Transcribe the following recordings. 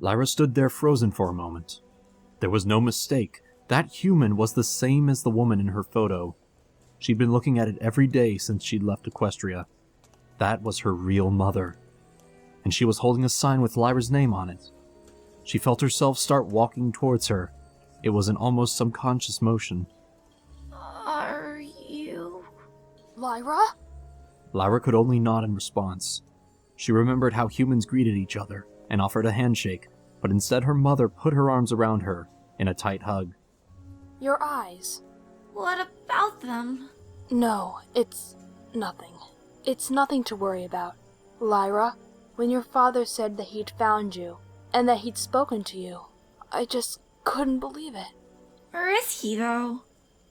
Lyra stood there frozen for a moment. There was no mistake. That human was the same as the woman in her photo. She'd been looking at it every day since she'd left Equestria. That was her real mother. And she was holding a sign with Lyra's name on it. She felt herself start walking towards her. It was an almost subconscious motion. Are you... Lyra? Lyra could only nod in response. She remembered how humans greeted each other and offered a handshake, but instead her mother put her arms around her in a tight hug. Your eyes. What about them? No, it's nothing. It's nothing to worry about. Lyra, when your father said that he'd found you, and that he'd spoken to you, I just couldn't believe it. Where is he, though?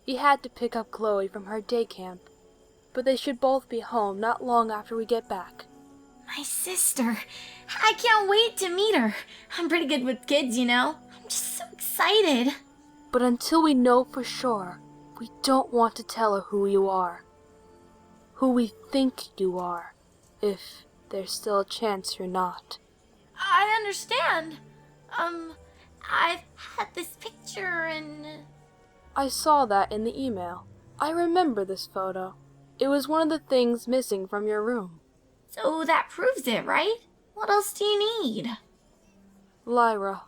He had to pick up Chloe from her day camp, but they should both be home not long after we get back. My sister. I can't wait to meet her. I'm pretty good with kids, you know. I'm just so excited. But until we know for sure, we don't want to tell her who you are. Who we think you are, if there's still a chance you're not. I understand. I've had this picture and... I saw that in the email. I remember this photo. It was one of the things missing from your room. So that proves it, right? What else do you need? Lyra,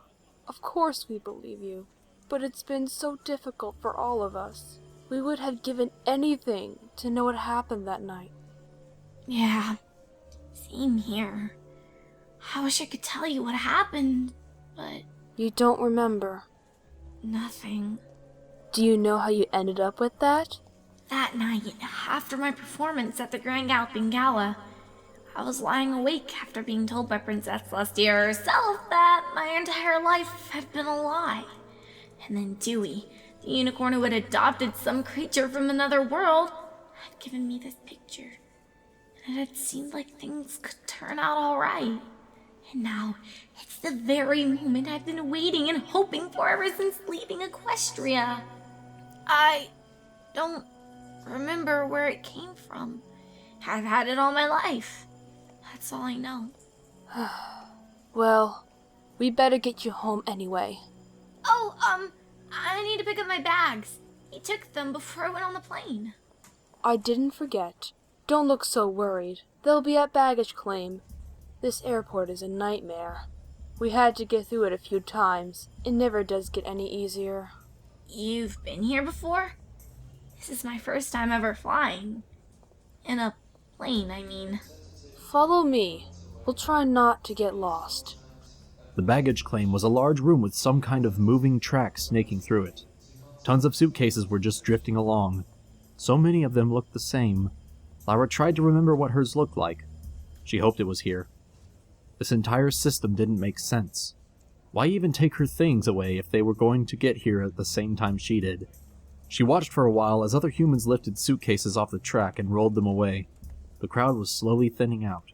of course we believe you, but it's been so difficult for all of us. We would have given anything to know what happened that night. Yeah, same here. I wish I could tell you what happened, but... You don't remember? Nothing. Do you know how you ended up with that? That night, after my performance at the Grand Galloping Gala, I was lying awake after being told by Princess Celestia herself that my entire life had been a lie. And then Dewey, the unicorn who had adopted some creature from another world, had given me this picture. And it had seemed like things could turn out all right. And now, it's the very moment I've been waiting and hoping for ever since leaving Equestria. I don't remember where it came from. I've had it all my life. That's all I know. Well, we better get you home anyway. Oh, I need to pick up my bags. He took them before I went on the plane. I didn't forget. Don't look so worried. They'll be at baggage claim. This airport is a nightmare. We had to get through it a few times. It never does get any easier. You've been here before? This is my first time ever flying. In a plane, I mean. Follow me. We'll try not to get lost. The baggage claim was a large room with some kind of moving track snaking through it. Tons of suitcases were just drifting along. So many of them looked the same. Lyra tried to remember what hers looked like. She hoped it was here. This entire system didn't make sense. Why even take her things away if they were going to get here at the same time she did? She watched for a while as other humans lifted suitcases off the track and rolled them away. The crowd was slowly thinning out.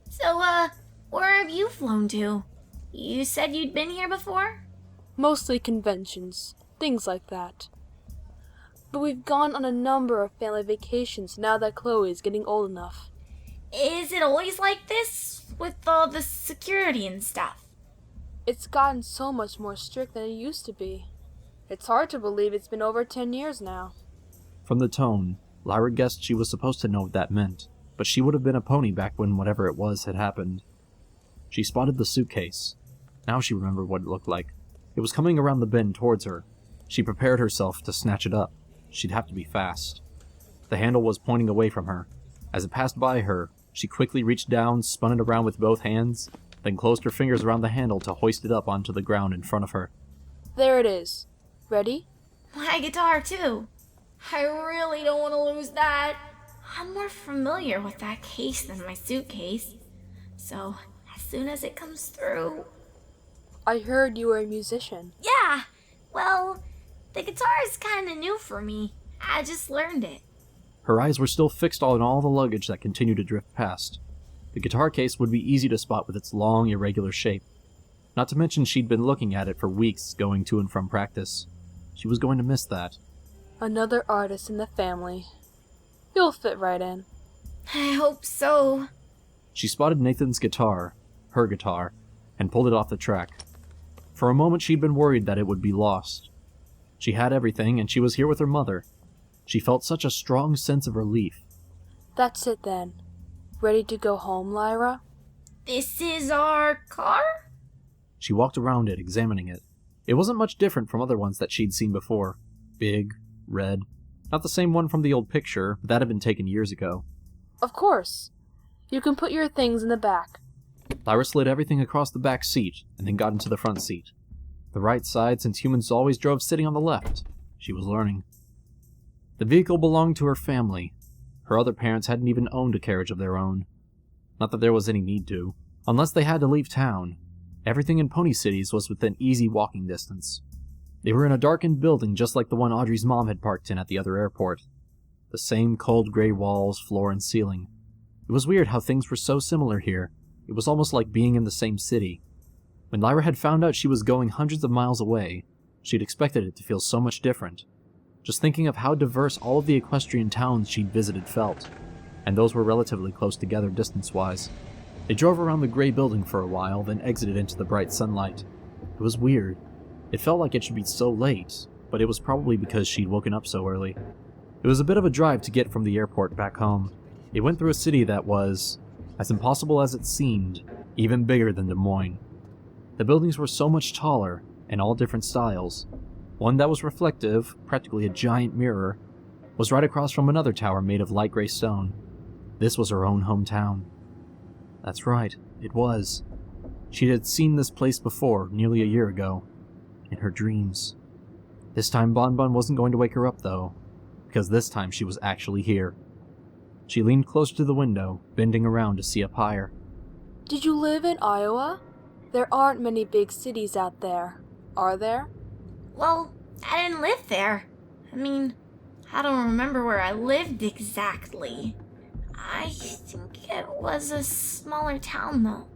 So, where have you flown to? You said you'd been here before? Mostly conventions, things like that. But we've gone on a number of family vacations now that Chloe is getting old enough. Is it always like this, with all the security and stuff? It's gotten so much more strict than it used to be. It's hard to believe it's been over 10 years now. From the tone, Lyra guessed she was supposed to know what that meant, but she would have been a pony back when whatever it was had happened. She spotted the suitcase. Now she remembered what it looked like. It was coming around the bend towards her. She prepared herself to snatch it up. She'd have to be fast. The handle was pointing away from her. As it passed by her, she quickly reached down, spun it around with both hands, then closed her fingers around the handle to hoist it up onto the ground in front of her. There it is. Ready? My guitar, too. I really don't want to lose that. I'm more familiar with that case than my suitcase. So, as soon as it comes through... I heard you were a musician. Yeah, well, the guitar is kind of new for me. I just learned it. Her eyes were still fixed on all the luggage that continued to drift past. The guitar case would be easy to spot with its long, irregular shape. Not to mention she'd been looking at it for weeks going to and from practice. She was going to miss that. Another artist in the family. You'll fit right in. I hope so. She spotted Nathan's guitar, her guitar, and pulled it off the track. For a moment she'd been worried that it would be lost. She had everything, and she was here with her mother. She felt such a strong sense of relief. That's it then. Ready to go home, Lyra? This is our car? She walked around it, examining it. It wasn't much different from other ones that she'd seen before. Big, red. Not the same one from the old picture, but that had been taken years ago. Of course. You can put your things in the back. Lyra slid everything across the back seat, and then got into the front seat. The right side, since humans always drove sitting on the left. She was learning. The vehicle belonged to her family. Her other parents hadn't even owned a carriage of their own. Not that there was any need to. Unless they had to leave town. Everything in Pony Cities was within easy walking distance. They were in a darkened building just like the one Audrey's mom had parked in at the other airport. The same cold gray walls, floor, and ceiling. It was weird how things were so similar here. It was almost like being in the same city. When Lyra had found out she was going hundreds of miles away, she'd expected it to feel so much different. Just thinking of how diverse all of the equestrian towns she'd visited felt. And those were relatively close together distance-wise. They drove around the gray building for a while, then exited into the bright sunlight. It was weird. It felt like it should be so late, but it was probably because she'd woken up so early. It was a bit of a drive to get from the airport back home. It went through a city that was, as impossible as it seemed, even bigger than Des Moines. The buildings were so much taller, and all different styles. One that was reflective, practically a giant mirror, was right across from another tower made of light gray stone. This was her own hometown. That's right, it was. She had seen this place before, nearly a year ago. In her dreams. This time Bon Bon wasn't going to wake her up, though, because this time she was actually here. She leaned closer to the window, bending around to see up higher. Did you live in Iowa? There aren't many big cities out there, are there? Well, I didn't live there. I don't remember where I lived exactly. I think it was a smaller town, though.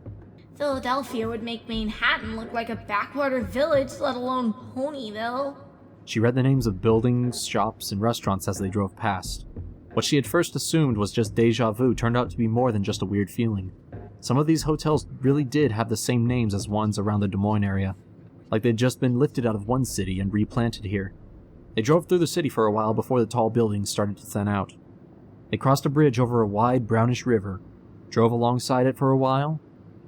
Philadelphia would make Manhattan look like a backwater village, let alone Ponyville. She read the names of buildings, shops, and restaurants as they drove past. What she had first assumed was just deja vu turned out to be more than just a weird feeling. Some of these hotels really did have the same names as ones around the Des Moines area, like they'd just been lifted out of one city and replanted here. They drove through the city for a while before the tall buildings started to thin out. They crossed a bridge over a wide, brownish river, drove alongside it for a while,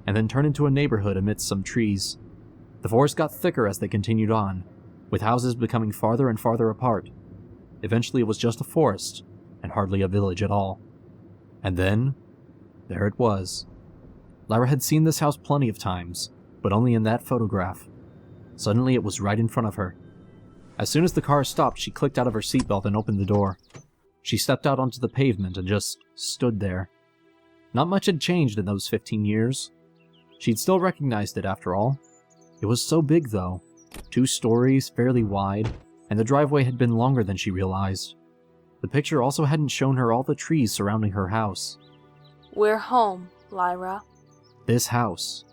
and then turned into a neighborhood amidst some trees. The forest got thicker as they continued on, with houses becoming farther and farther apart. Eventually it was just a forest, and hardly a village at all. And then, there it was. Lyra had seen this house plenty of times, but only in that photograph. Suddenly it was right in front of her. As soon as the car stopped, she clicked out of her seatbelt and opened the door. She stepped out onto the pavement and just stood there. Not much had changed in those 15 years. She'd still recognized it after all. It was so big though. 2 stories, fairly wide, and the driveway had been longer than she realized. The picture also hadn't shown her all the trees surrounding her house. We're home, Lyra. This house,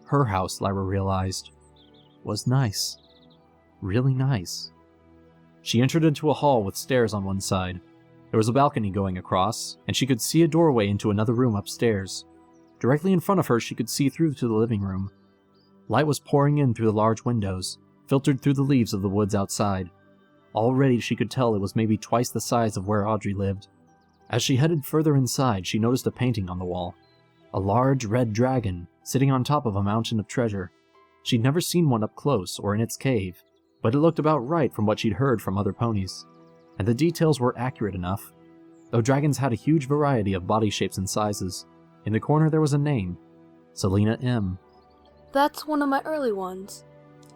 her house, Lyra realized, was nice. Really nice. She entered into a hall with stairs on one side. There was a balcony going across, and she could see a doorway into another room upstairs. Directly in front of her, she could see through to the living room. Light was pouring in through the large windows, filtered through the leaves of the woods outside. Already she could tell it was maybe twice the size of where Audrey lived. As she headed further inside, she noticed a painting on the wall. A large red dragon, sitting on top of a mountain of treasure. She'd never seen one up close or in its cave, but it looked about right from what she'd heard from other ponies. And the details were accurate enough, though dragons had a huge variety of body shapes and sizes. In the corner there was a name, Selena M. That's one of my early ones.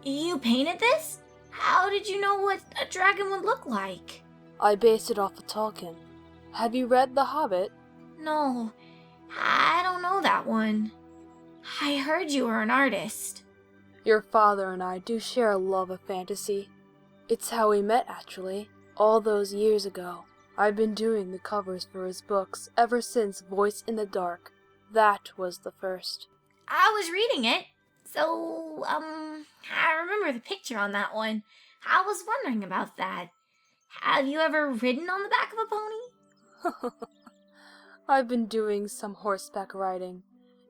You painted this? How did you know what a dragon would look like? I based it off of Tolkien. Have you read The Hobbit? No, I don't know that one. I heard you were an artist. Your father and I do share a love of fantasy. It's how we met, actually, all those years ago. I've been doing the covers for his books ever since Voice in the Dark. That was the first. I was reading it, so, I remember the picture on that one. I was wondering about that. Have you ever ridden on the back of a pony? I've been doing some horseback riding.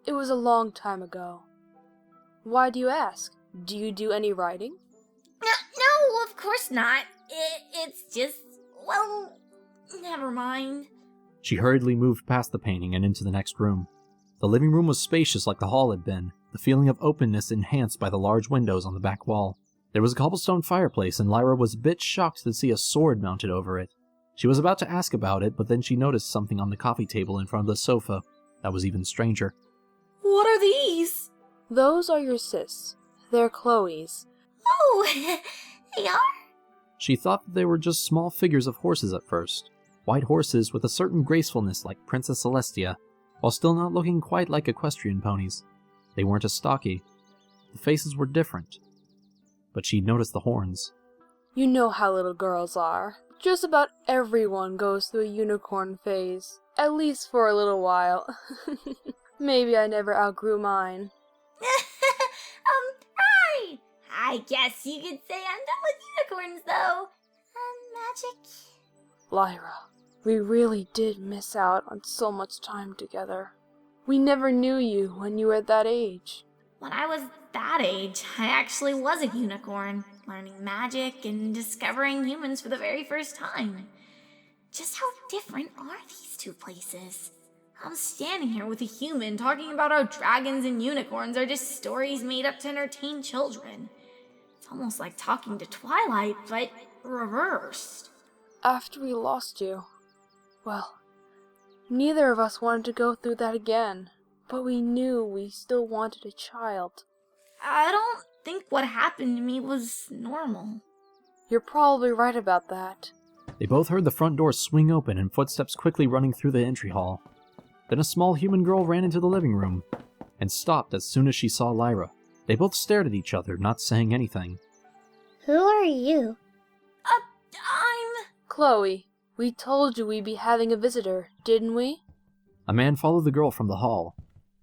It was a long time ago. Why do you ask? Do you do any writing? No, of course not. It's just, well, never mind. She hurriedly moved past the painting and into the next room. The living room was spacious like the hall had been, the feeling of openness enhanced by the large windows on the back wall. There was a cobblestone fireplace, and Lyra was a bit shocked to see a sword mounted over it. She was about to ask about it, but then she noticed something on the coffee table in front of the sofa that was even stranger. What are these? Those are your sis. They're Chloe's. Oh, they are? She thought that they were just small figures of horses at first. White horses with a certain gracefulness like Princess Celestia, while still not looking quite like equestrian ponies. They weren't as stocky. The faces were different. But she'd noticed the horns. You know how little girls are. Just about everyone goes through a unicorn phase. At least for a little while. Maybe I never outgrew mine. Right! I guess you could say I'm done with unicorns, though. Magic? Lyra, we really did miss out on so much time together. We never knew you when you were that age. When I was that age, I actually was a unicorn, learning magic and discovering humans for the very first time. Just how different are these two places? I'm standing here with a human talking about how dragons and unicorns are just stories made up to entertain children. It's almost like talking to Twilight, but reversed. After we lost you, well, neither of us wanted to go through that again, but we knew we still wanted a child. I don't think what happened to me was normal. You're probably right about that. They both heard the front door swing open and footsteps quickly running through the entry hall. Then a small human girl ran into the living room and stopped as soon as she saw Lyra. They both stared at each other, not saying anything. Who are you? I'm... Chloe, we told you we'd be having a visitor, didn't we? A man followed the girl from the hall.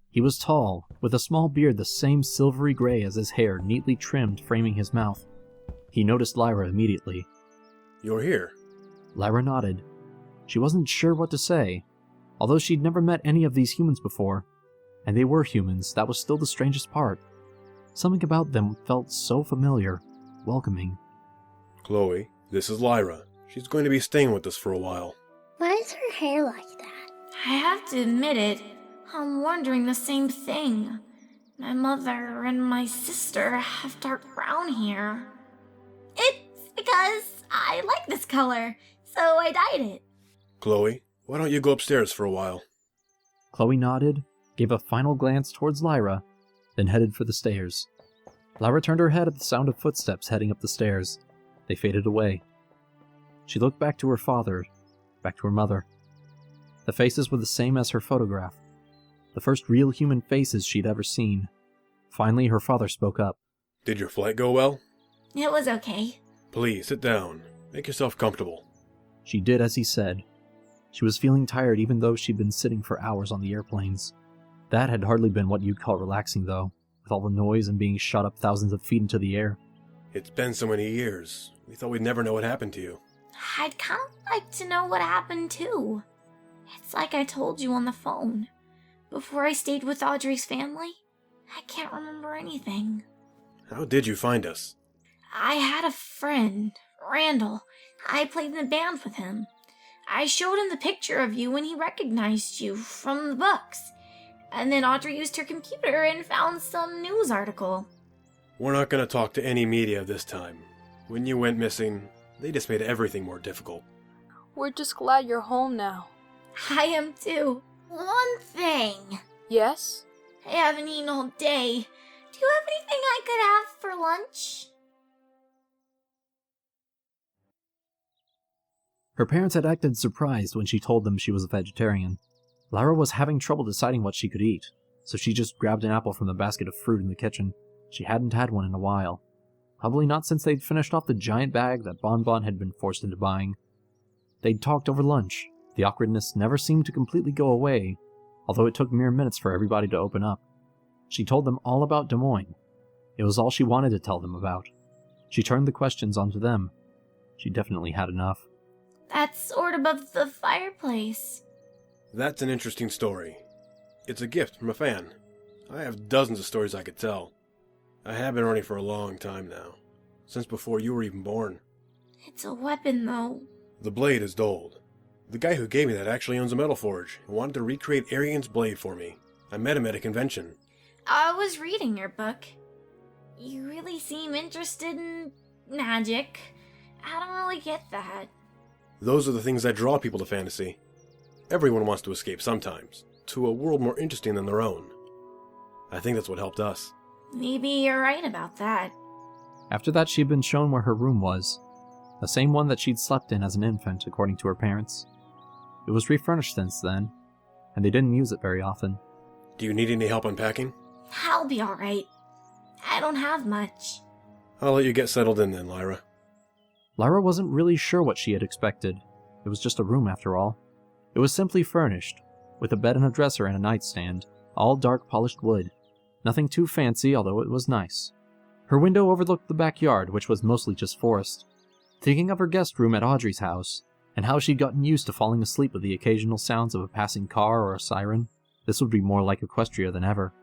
He was tall, with a small beard the same silvery gray as his hair, neatly trimmed, framing his mouth. He noticed Lyra immediately. You're here. Lyra nodded. She wasn't sure what to say. Although she'd never met any of these humans before, and they were humans, that was still the strangest part. Something about them felt so familiar, welcoming. Chloe, this is Lyra. She's going to be staying with us for a while. Why is her hair like that? I have to admit it, I'm wondering the same thing. My mother and my sister have dark brown hair. It's because I like this color, so I dyed it. Chloe, why don't you go upstairs for a while? Chloe nodded, gave a final glance towards Lyra, then headed for the stairs. Lyra turned her head at the sound of footsteps heading up the stairs. They faded away. She looked back to her father, back to her mother. The faces were the same as her photograph. The first real human faces she'd ever seen. Finally, her father spoke up. Did your flight go well? It was okay. Please, sit down. Make yourself comfortable. She did as he said. She was feeling tired even though she'd been sitting for hours on the airplanes. That had hardly been what you'd call relaxing, though, with all the noise and being shot up thousands of feet into the air. It's been so many years. We thought we'd never know what happened to you. I'd kind of like to know what happened too. It's like I told you on the phone. Before I stayed with Audrey's family, I can't remember anything. How did you find us? I had a friend, Randall. I played in the band with him. I showed him the picture of you when he recognized you from the books. And then Audrey used her computer and found some news article. We're not going to talk to any media this time. When you went missing, they just made everything more difficult. We're just glad you're home now. I am too. One thing. Yes? I haven't eaten all day. Do you have anything I could have for lunch? Her parents had acted surprised when she told them she was a vegetarian. Lyra was having trouble deciding what she could eat, so she just grabbed an apple from the basket of fruit in the kitchen. She hadn't had one in a while. Probably not since they'd finished off the giant bag that Bon Bon had been forced into buying. They'd talked over lunch. The awkwardness never seemed to completely go away, although it took mere minutes for everybody to open up. She told them all about Des Moines. It was all she wanted to tell them about. She turned the questions onto them. She definitely had enough. That sword above the fireplace. That's an interesting story. It's a gift from a fan. I have dozens of stories I could tell. I have been running for a long time now. Since before you were even born. It's a weapon, though. The blade is dulled. The guy who gave me that actually owns a metal forge and wanted to recreate Arian's blade for me. I met him at a convention. I was reading your book. You really seem interested in magic. I don't really get that. Those are the things that draw people to fantasy. Everyone wants to escape sometimes, to a world more interesting than their own. I think that's what helped us. Maybe you're right about that. After that, she'd been shown where her room was. The same one that she'd slept in as an infant, according to her parents. It was refurnished since then, and they didn't use it very often. Do you need any help unpacking? I'll be alright. I don't have much. I'll let you get settled in then, Lyra. Lyra wasn't really sure what she had expected. It was just a room after all. It was simply furnished, with a bed and a dresser and a nightstand, all dark polished wood. Nothing too fancy, although it was nice. Her window overlooked the backyard, which was mostly just forest. Thinking of her guest room at Audrey's house, and how she'd gotten used to falling asleep with the occasional sounds of a passing car or a siren, this would be more like Equestria than ever.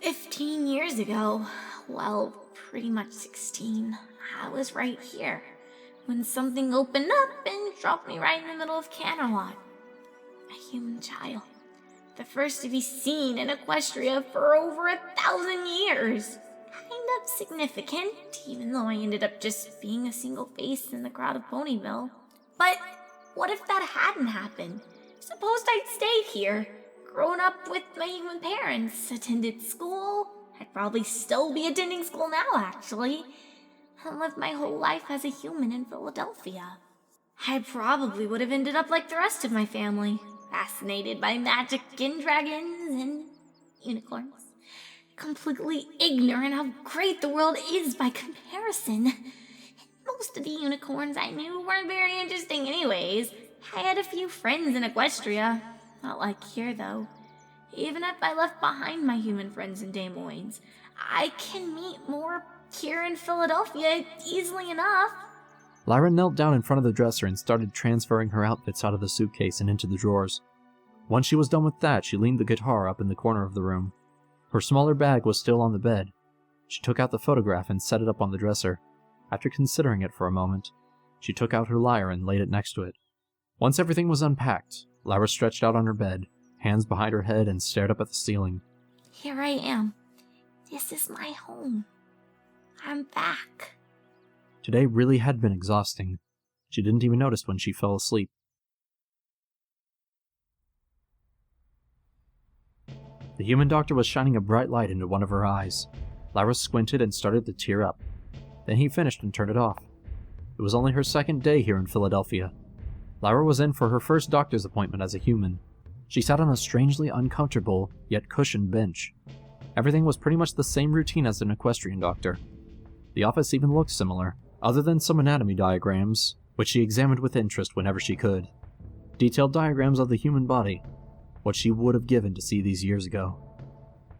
15 years ago, well, pretty much 16, I was right here, when something opened up and dropped me right in the middle of Camelot. A human child. The first to be seen in Equestria for over 1,000 years. Kind of significant, even though I ended up just being a single face in the crowd of Ponyville. But what if that hadn't happened? Suppose I'd stayed here, grown up with my human parents, attended school. I'd probably still be attending school now, actually, and lived my whole life as a human in Philadelphia. I probably would have ended up like the rest of my family, fascinated by magic and dragons and unicorns. Completely ignorant how great the world is by comparison. Most of the unicorns I knew weren't very interesting anyways. I had a few friends in Equestria. Not like here, though. Even if I left behind my human friends in Des Moines, I can meet more here in Philadelphia easily enough. Lyra knelt down in front of the dresser and started transferring her outfits out of the suitcase and into the drawers. Once she was done with that, she leaned the guitar up in the corner of the room. Her smaller bag was still on the bed. She took out the photograph and set it up on the dresser. After considering it for a moment, she took out her lyre and laid it next to it. Once everything was unpacked, Lyra stretched out on her bed, hands behind her head, and stared up at the ceiling. Here I am. This is my home. I'm back. Today really had been exhausting. She didn't even notice when she fell asleep. The human doctor was shining a bright light into one of her eyes. Lyra squinted and started to tear up. Then he finished and turned it off. It was only her second day here in Philadelphia. Lyra was in for her first doctor's appointment as a human. She sat on a strangely uncomfortable, yet cushioned bench. Everything was pretty much the same routine as an equestrian doctor. The office even looked similar, other than some anatomy diagrams, which she examined with interest whenever she could. Detailed diagrams of the human body, what she would have given to see these years ago.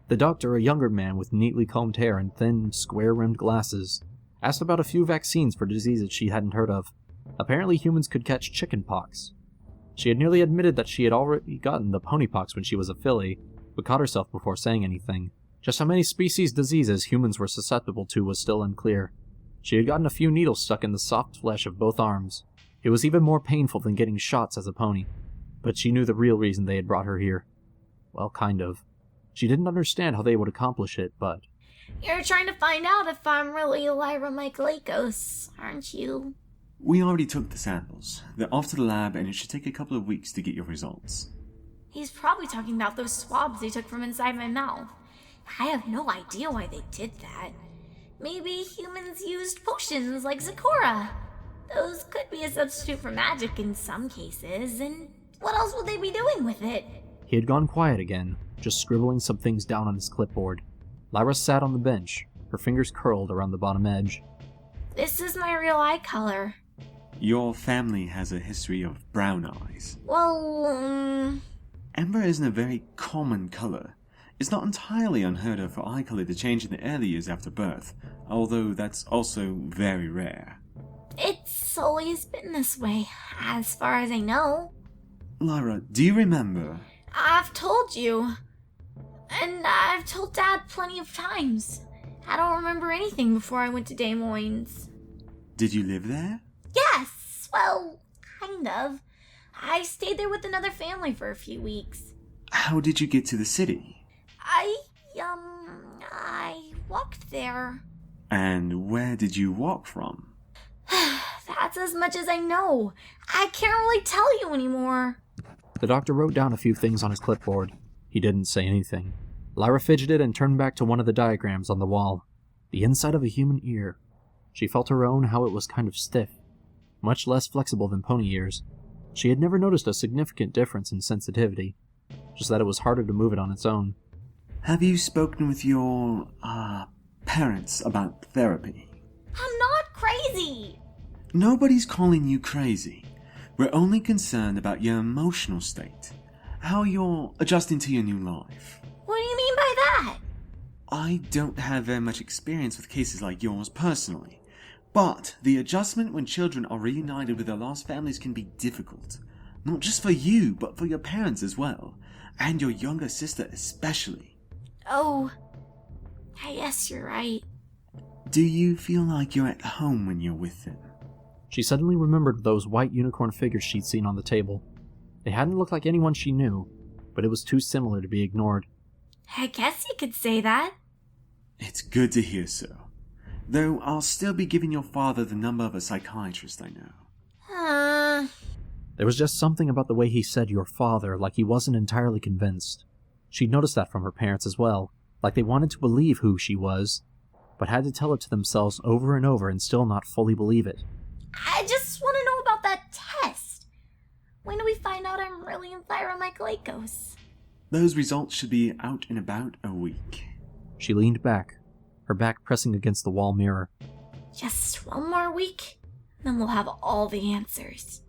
The doctor, a younger man with neatly combed hair and thin, square-rimmed glasses, asked about a few vaccines for diseases she hadn't heard of. Apparently humans could catch chickenpox. She had nearly admitted that she had already gotten the ponypox when she was a filly, but caught herself before saying anything. Just how many species diseases humans were susceptible to was still unclear. She had gotten a few needles stuck in the soft flesh of both arms. It was even more painful than getting shots as a pony. But she knew the real reason they had brought her here. Well, kind of. She didn't understand how they would accomplish it, but... You're trying to find out if I'm really Lyra Michaelakos, aren't you? We already took the samples. They're off to the lab, and it should take a couple of weeks to get your results. He's probably talking about those swabs they took from inside my mouth. I have no idea why they did that. Maybe humans used potions like Zakora. Those could be a substitute for magic in some cases, and what else would they be doing with it? He had gone quiet again, just scribbling some things down on his clipboard. Lyra sat on the bench, her fingers curled around the bottom edge. This is my real eye color. Your family has a history of brown eyes. Well, Amber isn't a very common color. It's not entirely unheard of for eye color to change in the early years after birth, although that's also very rare. It's always been this way, as far as I know. Lyra, do you remember? I've told you. And I've told Dad plenty of times. I don't remember anything before I went to Des Moines. Did you live there? Yes, well, kind of. I stayed there with another family for a few weeks. How did you get to the city? I walked there. And where did you walk from? That's as much as I know. I can't really tell you anymore. The doctor wrote down a few things on his clipboard. He didn't say anything. Lyra fidgeted and turned back to one of the diagrams on the wall. The inside of a human ear. She felt her own how it was kind of stiff, much less flexible than pony ears. She had never noticed a significant difference in sensitivity, just that it was harder to move it on its own. Have you spoken with your, parents about therapy? I'm not crazy. Nobody's calling you crazy. We're only concerned about your emotional state. How you're adjusting to your new life. What do you mean by that? I don't have very much experience with cases like yours personally, but the adjustment when children are reunited with their lost families can be difficult. Not just for you, but for your parents as well, and your younger sister especially. Oh, I guess you're right. Do you feel like you're at home when you're with them? She suddenly remembered those white unicorn figures she'd seen on the table. They hadn't looked like anyone she knew, but it was too similar to be ignored. I guess you could say that. It's good to hear so. Though I'll still be giving your father the number of a psychiatrist I know. There was just something about the way he said your father, like he wasn't entirely convinced. She'd noticed that from her parents as well, like they wanted to believe who she was, but had to tell it to themselves over and over and still not fully believe it. I just want to know about that test. When do we find out I'm really enthyromyclacos? Those results should be out in about a week. She leaned back, her back pressing against the wall mirror. Just one more week, then we'll have all the answers.